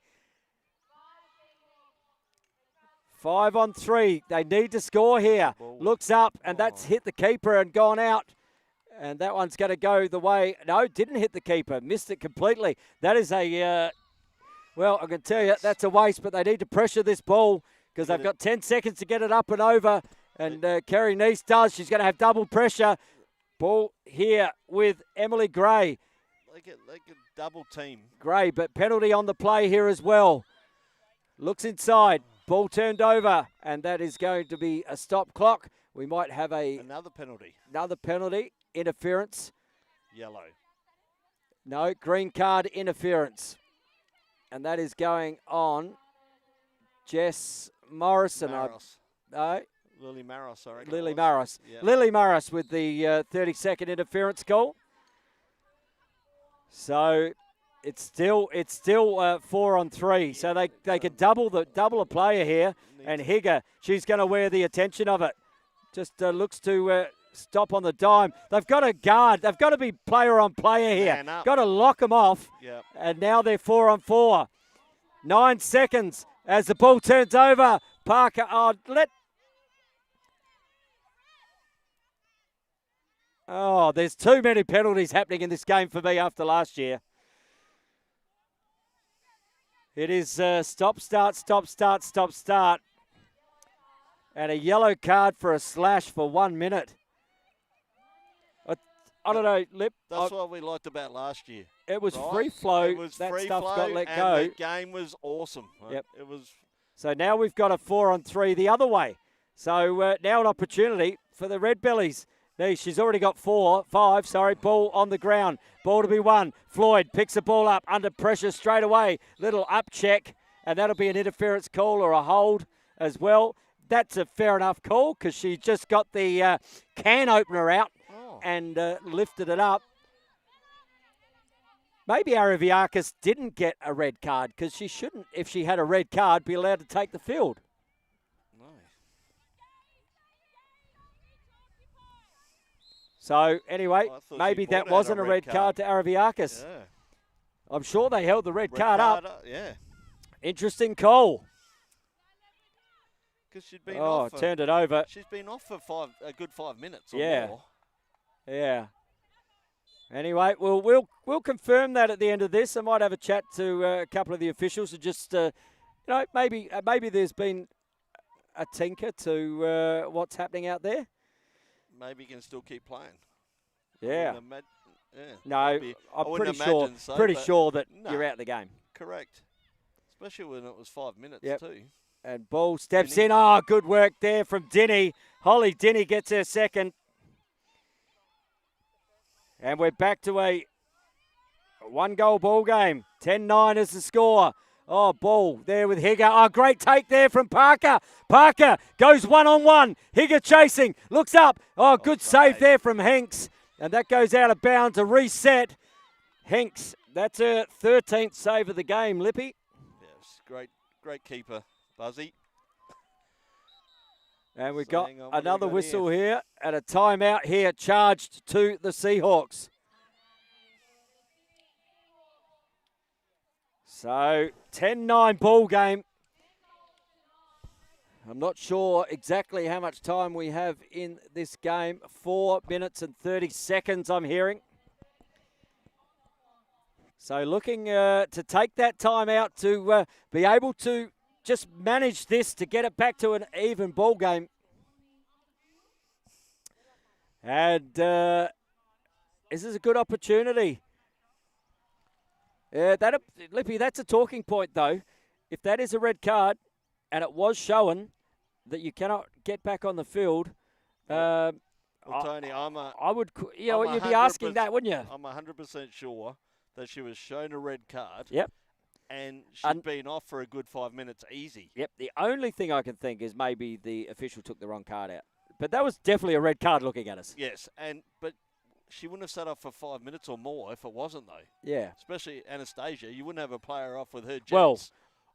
[SPEAKER 1] 5-on-3. They need to score here. Looks up, and that's hit the keeper and gone out. And that one's going to go the way. No, didn't hit the keeper. Missed it completely. That is well, I can tell you that's a waste, but they need to pressure this ball because they've got 10 seconds to get it up and over. And Kerry Neese does. She's going to have double pressure. Ball here with Emily Gray.
[SPEAKER 2] They get double team.
[SPEAKER 1] Gray, but penalty on the play here as well. Looks inside. Ball turned over, and that is going to be a stop clock. We might have
[SPEAKER 2] another penalty.
[SPEAKER 1] Another penalty. Interference.
[SPEAKER 2] Yellow.
[SPEAKER 1] No, green card interference. And that is going on Jess Morrison.
[SPEAKER 2] Maros.
[SPEAKER 1] No,
[SPEAKER 2] Lily Maros, sorry.
[SPEAKER 1] Lily Maros.
[SPEAKER 2] Yep.
[SPEAKER 1] Lily Maros with the 30-second interference call. So it's still 4 on 3. So they could double a player here. And Higger, she's going to wear the attention of it. Just looks to stop on the dime. They've got a guard. They've got to be player on player here. Got to lock them off.
[SPEAKER 2] Yep.
[SPEAKER 1] And now they're 4 on 4. 9 seconds as the ball turns over. Parker, there's too many penalties happening in this game for me after last year. It is stop, start. And a yellow card for a slash for 1 minute. I don't know, Lip.
[SPEAKER 2] That's what we liked about last year.
[SPEAKER 1] It was free flow.
[SPEAKER 2] It was
[SPEAKER 1] that
[SPEAKER 2] free
[SPEAKER 1] stuff
[SPEAKER 2] flow,
[SPEAKER 1] got let
[SPEAKER 2] and
[SPEAKER 1] go.
[SPEAKER 2] the game was awesome.
[SPEAKER 1] Yep.
[SPEAKER 2] It was.
[SPEAKER 1] So now we've got a 4 on 3 the other way. So now an opportunity for the Redbellies. She's already got 5, ball on the ground. Ball to be won. Floyd picks the ball up under pressure straight away. Little up check, and that'll be an interference call or a hold as well. That's a fair enough call because she just got the can opener out and lifted it up. Maybe Araviakis didn't get a red card because she shouldn't, if she had a red card, be allowed to take the field.
[SPEAKER 2] No.
[SPEAKER 1] So, anyway, maybe that wasn't a red card to Araviakis.
[SPEAKER 2] Yeah.
[SPEAKER 1] I'm sure they held the red card up.
[SPEAKER 2] Yeah.
[SPEAKER 1] Interesting call.
[SPEAKER 2] Because she'd been off.
[SPEAKER 1] Turned it over.
[SPEAKER 2] She's been off for a good 5 minutes or more.
[SPEAKER 1] Yeah. Anyway, we'll confirm that at the end of this. I might have a chat to a couple of the officials and just, maybe there's been a tinker to what's happening out there.
[SPEAKER 2] Maybe you can still keep playing.
[SPEAKER 1] Yeah. No, I'm
[SPEAKER 2] pretty
[SPEAKER 1] pretty sure that you're out of the game.
[SPEAKER 2] Correct. Especially when it was 5 minutes too.
[SPEAKER 1] And Ball steps in. Oh, good work there from Dinny. Holly Dinny gets her second. And we're back to a 1-goal ball game. 10-9 is the score. Oh, Ball there with Higger. Oh, great take there from Parker. Parker goes one-on-one. Higger chasing. Looks up. Oh, good save there from Hanks. And that goes out of bounds to reset. Hanks, that's her 13th save of the game, Lippy.
[SPEAKER 2] Yes, great keeper, Buzzy.
[SPEAKER 1] And we've got another whistle here and a timeout here charged to the Seahawks. So 10-9 ball game. I'm not sure exactly how much time we have in this game. 4 minutes and 30 seconds I'm hearing. So looking to take that time out to be able to just manage this to get it back to an even ball game. And this is a good opportunity. Lippy, that's a talking point, though. If that is a red card, and it was shown that you cannot get back on the field,
[SPEAKER 2] well, Tony,
[SPEAKER 1] you'd be asking that, wouldn't you?
[SPEAKER 2] I'm 100% sure that she was shown a red card.
[SPEAKER 1] Yep.
[SPEAKER 2] And she'd been off for a good 5 minutes easy.
[SPEAKER 1] Yep. The only thing I can think is maybe the official took the wrong card out. But that was definitely a red card looking at us.
[SPEAKER 2] Yes, but she wouldn't have sat off for 5 minutes or more if it wasn't, though.
[SPEAKER 1] Yeah.
[SPEAKER 2] Especially Anastasia. You wouldn't have a player off with her jets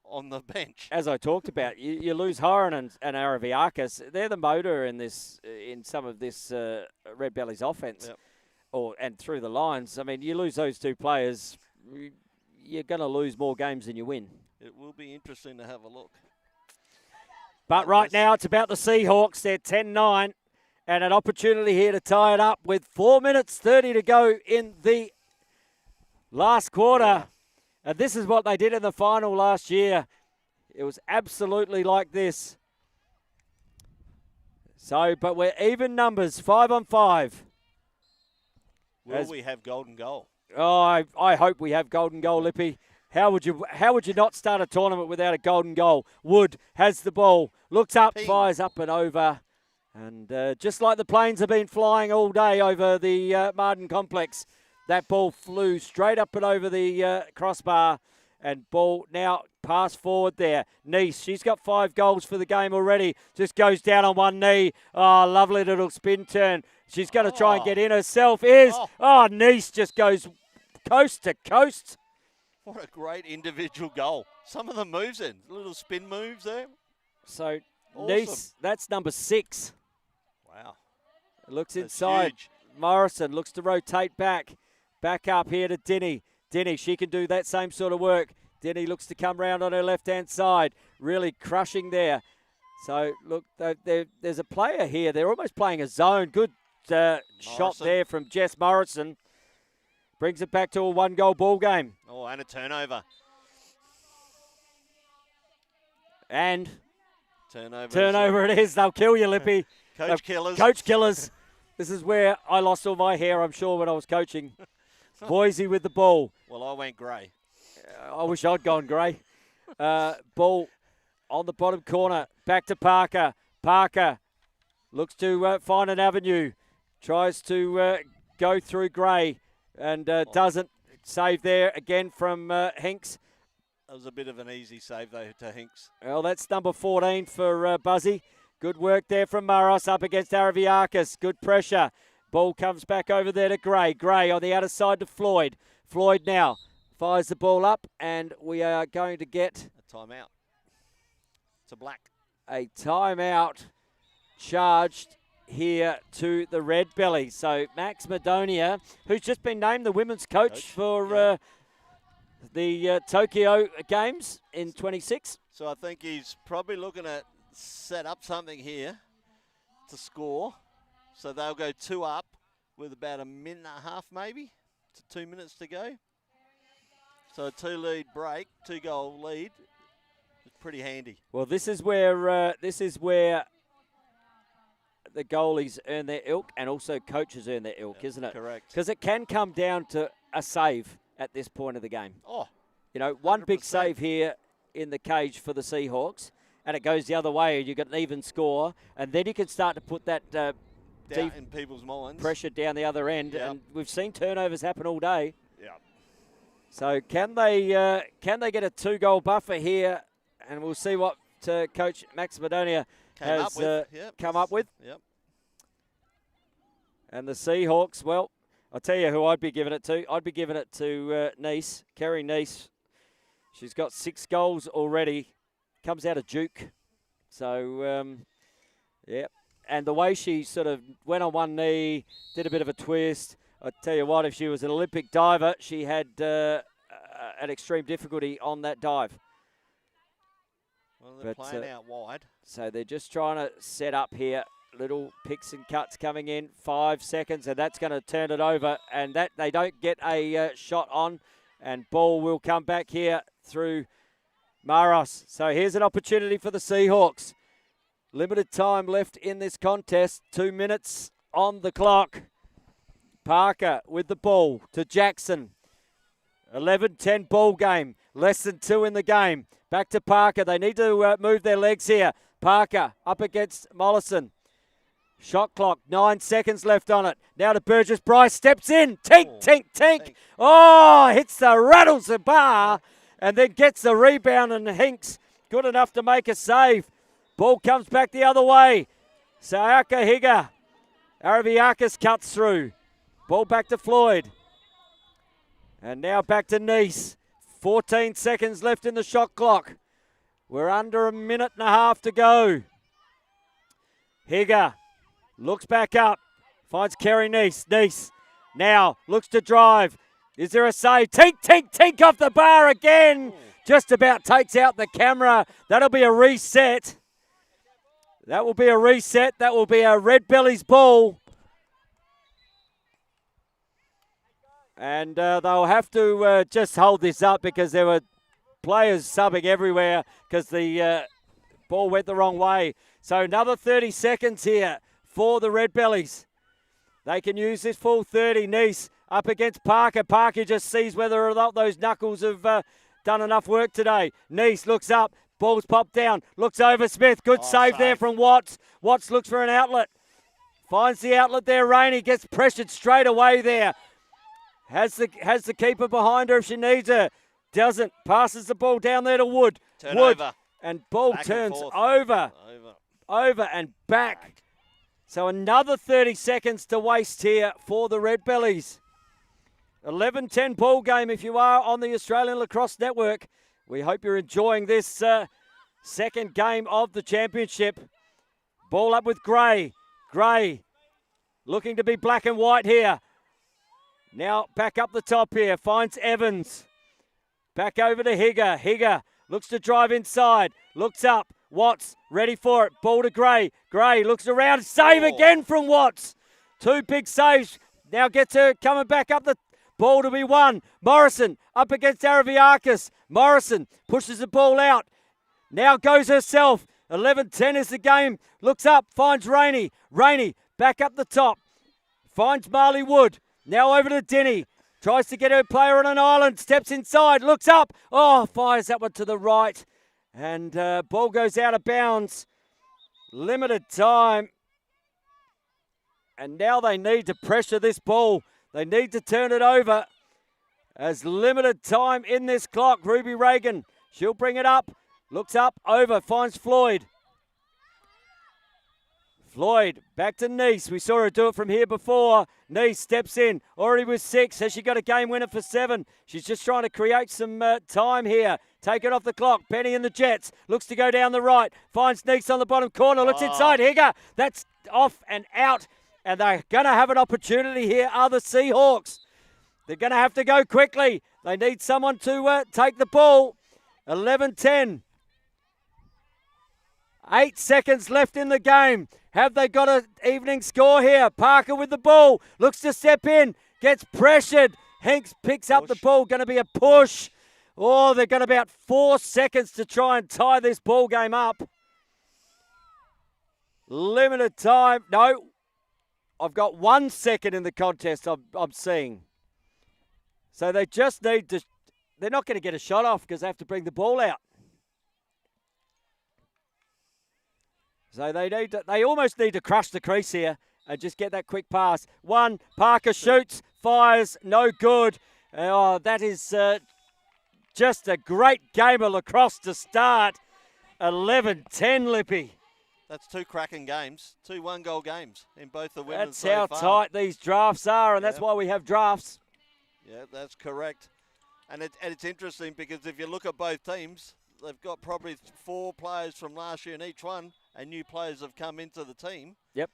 [SPEAKER 2] on the bench.
[SPEAKER 1] As I talked about, you lose Horan and Araviakis. They're the motor in some of this Redbellies offense.
[SPEAKER 2] Yep.
[SPEAKER 1] And through the lines. I mean, you lose those two players, you're going to lose more games than you win.
[SPEAKER 2] It will be interesting to have a look.
[SPEAKER 1] But right now it's about the Seahawks. They're 10-9 and an opportunity here to tie it up with 4 minutes 30 to go in the last quarter. Yeah. And this is what they did in the final last year. It was absolutely like this. So, but we're even numbers, 5 on 5.
[SPEAKER 2] Will we have golden goal?
[SPEAKER 1] Oh, I hope we have golden goal, Lippy. How would you not start a tournament without a golden goal? Wood has the ball, looks up, fires up and over. And just like the planes have been flying all day over the Marden complex, That ball flew straight up and over the crossbar, and ball now pass forward there. Nice, she's got 5 goals for the game already. Just goes down on one knee. Oh, lovely little spin turn. She's going to try and get in herself. Nice just goes coast to coast.
[SPEAKER 2] What a great individual goal. Some of the moves in, little spin moves there.
[SPEAKER 1] So
[SPEAKER 2] awesome.
[SPEAKER 1] Nice, that's number 6.
[SPEAKER 2] Wow.
[SPEAKER 1] Looks
[SPEAKER 2] That's
[SPEAKER 1] inside.
[SPEAKER 2] huge.
[SPEAKER 1] Morrison looks to rotate back. Back up here to Dinny. Dinny, she can do that same sort of work. Denny looks to come round on her left-hand side, really crushing there. So, look, there's a player here. They're almost playing a zone. Good shot there from Jess Morrison. Brings it back to a 1-goal ball game.
[SPEAKER 2] Oh, and a turnover.
[SPEAKER 1] And
[SPEAKER 2] turnover
[SPEAKER 1] it is. They'll kill you, Lippy.
[SPEAKER 2] Coach killers.
[SPEAKER 1] Coach killers. This is where I lost all my hair, I'm sure, when I was coaching. Boise with the ball.
[SPEAKER 2] Well, I went grey.
[SPEAKER 1] I wish I'd gone grey. Ball on the bottom corner. Back to Parker. Parker looks to find an avenue. Tries to go through Gray and doesn't. Save there again from Hinks.
[SPEAKER 2] That was a bit of an easy save, though, to Hinks.
[SPEAKER 1] Well, that's number 14 for Buzzy. Good work there from Maros up against Araviakis. Good pressure. Ball comes back over there to Gray. Gray on the outer side to Floyd. Floyd now fires the ball up, and we are going to get
[SPEAKER 2] a timeout. It's a black.
[SPEAKER 1] A timeout charged here to the Redbellies. So Max Madonia, who's just been named the women's coach for the Tokyo Games in 26.
[SPEAKER 2] So I think he's probably looking to set up something here to score. So they'll go 2 up with about a minute and a half maybe to 2 minutes to go. So a 2-lead break, 2-goal lead. It's pretty handy.
[SPEAKER 1] Well, this is where the goalies earn their ilk and also coaches earn their ilk, isn't it?
[SPEAKER 2] Correct.
[SPEAKER 1] Because it can come down to a save at this point of the game.
[SPEAKER 2] Oh,
[SPEAKER 1] you know, one
[SPEAKER 2] 100%.
[SPEAKER 1] big save here in the cage for the Seahawks, and it goes the other way, and you get an even score, and then you can start to put that
[SPEAKER 2] down in people's minds.
[SPEAKER 1] Pressure down the other end, and we've seen turnovers happen all day.
[SPEAKER 2] Yeah.
[SPEAKER 1] So can they get a 2-goal buffer here, and we'll see what Coach Max Madonia has come up with.
[SPEAKER 2] Yep.
[SPEAKER 1] And the Seahawks, well, I'll tell you who I'd be giving it to. I'd be giving it to Nice, Kerry Nice. She's got 6 goals already. Comes out of Duke. So, yeah. And the way she sort of went on one knee, did a bit of a twist. I tell you what, if she was an Olympic diver, she had an extreme difficulty on that dive.
[SPEAKER 2] Well, they're playing out wide.
[SPEAKER 1] So they're just trying to set up here. Little picks and cuts coming in. 5 seconds, and that's going to turn it over. And that they don't get a shot on. And ball will come back here through Maros. So here's an opportunity for the Seahawks. Limited time left in this contest. 2 minutes on the clock. Parker with the ball to Jackson. 11-10 ball game. Less than 2 in the game. Back to Parker. They need to move their legs here. Parker up against Mollison. Shot clock, 9 seconds left on it. Now to Burgess. Bryce steps in. Tink, tink, tink. Oh, hits rattles the bar and then gets the rebound, and Hinks good enough to make a save. Ball comes back the other way. Sayaka Higa. Araviakis cuts through. Ball back to Floyd. And now back to Nice. 14 seconds left in the shot clock. We're under a minute and a half to go. Higa looks back up. Finds Kerry Nice. Nice now looks to drive. Is there a save? Tink, tink, tink off the bar again. Just about takes out the camera. That'll be a reset. That will be a reset. That will be a Redbellies ball. And they'll have to just hold this up because there were players subbing everywhere because the ball went the wrong way. So another 30 seconds here for the Redbellies. They can use this full 30. Nice up against Parker. Parker just sees whether or not those knuckles have done enough work today. Nice looks up. Ball's popped down. Looks over Smith. Good save there from Watts. Watts looks for an outlet. Finds the outlet there. Rainey gets pressured straight away there. Has the keeper behind her if she needs her. Doesn't. Passes the ball down there to Wood.
[SPEAKER 2] Turnover.
[SPEAKER 1] And ball
[SPEAKER 2] Back
[SPEAKER 1] turns
[SPEAKER 2] and
[SPEAKER 1] over and back. So another 30 seconds to waste here for the Redbellies. 11-10 ball game if you are on the Australian Lacrosse Network. We hope you're enjoying this second game of the championship. Ball up with Gray. Gray looking to be black and white here. Now back up the top here. Finds Evans. Back over to Higger. Higger looks to drive inside. Looks up. Watts ready for it. Ball to Gray. Gray looks around. Save again from Watts. Two big saves. Now gets her coming back up the ball to be won. Morrison up against Araviakis. Morrison pushes the ball out. Now goes herself. 11-10 is the game. Looks up. Finds Rainey. Rainey back up the top. Finds Marley Wood. Now over to Denny. Tries to get her player on an island. Steps inside. Looks up. Oh, fires that one to the right. And ball goes out of bounds. Limited time. And now they need to pressure this ball. They need to turn it over. As limited time in this clock. Ruby Reagan. She'll bring it up. Looks up. Over. Finds Floyd. Floyd back to Nice. We saw her do it from here before. Nice steps in. Already with 6. Has she got a game winner for 7? She's just trying to create some time here. Take it off the clock. Penny in the Jets. Looks to go down the right. Finds Nice on the bottom corner. Looks inside. Higger. That's off and out. And they're going to have an opportunity here, are the Seahawks. They're going to have to go quickly. They need someone to take the ball. 11-10. 8 seconds left in the game. Have they got an evening score here? Parker with the ball. Looks to step in. Gets pressured. Hanks picks up the ball. Going to be a push. Oh, they've got about 4 seconds to try and tie this ball game up. Limited time. No. I've got 1 second in the contest I'm seeing. So they just need to... They're not going to get a shot off because they have to bring the ball out. So they almost need to crush the crease here and just get that quick pass. 1, Parker shoots, fires, no good. Oh, that is just a great game of lacrosse to start. 11-10, Lippy.
[SPEAKER 2] That's 2 cracking games, 2 one-goal games in both the women's.
[SPEAKER 1] That's how tight these drafts are, and that's why we have drafts.
[SPEAKER 2] Yeah, that's correct. And it's interesting because if you look at both teams, they've got probably 4 players from last year in each one, and new players have come into the team.
[SPEAKER 1] Yep.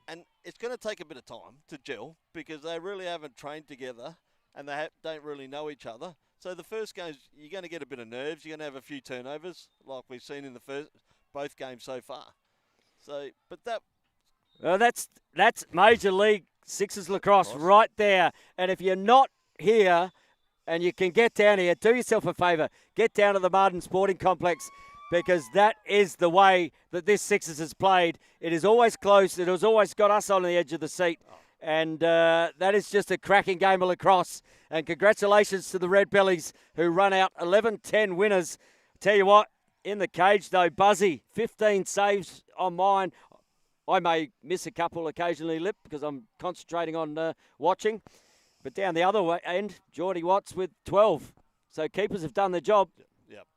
[SPEAKER 2] And it's going to take a bit of time to gel because they really haven't trained together and they don't really know each other. So the first games, you're going to get a bit of nerves. You're going to have a few turnovers like we've seen in the both games so far. So, but that's Major League Sixes lacrosse right there. And if you're not here and you can get down here, do yourself a favour. Get down to the Marden Sporting Complex because that is the way that this Sixes is played. It is always close. It has always got us on the edge of the seat. And that is just a cracking game of lacrosse. And congratulations to the Redbellies who run out 11-10 winners. Tell you what, in the cage though, Buzzy, 15 saves on mine. I may miss a couple occasionally, Lip, because I'm concentrating on watching. But down the other end, Geordie Watts with 12. So keepers have done their job. Yep.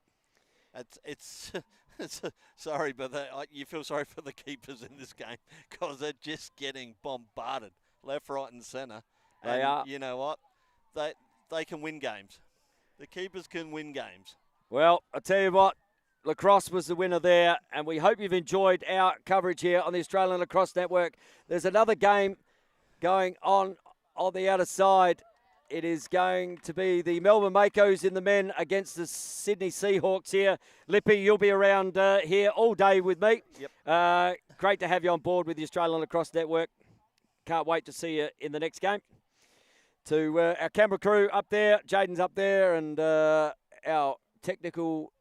[SPEAKER 2] It's sorry, but you feel sorry for the keepers in this game because they're just getting bombarded left, right, and centre.
[SPEAKER 1] They are.
[SPEAKER 2] You know what? They can win games. The keepers can win games.
[SPEAKER 1] Well, I tell you what, Lacrosse was the winner there, and we hope you've enjoyed our coverage here on the Australian Lacrosse Network. There's another game going on the outer side. It is going to be the Melbourne Makos in the men against the Sydney Seahawks here. Lippy, you'll be around here all day with me.
[SPEAKER 2] Yep.
[SPEAKER 1] Great to have you on board with the Australian Lacrosse Network. Can't wait to see you in the next game. To our camera crew up there, Jaden's up there, and our technical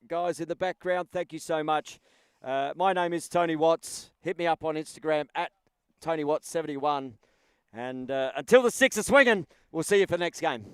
[SPEAKER 1] guys in the background, thank you so much. My name is Tony Watts. Hit me up on Instagram at TonyWatts71. And until the 6 are swinging, we'll see you for the next game.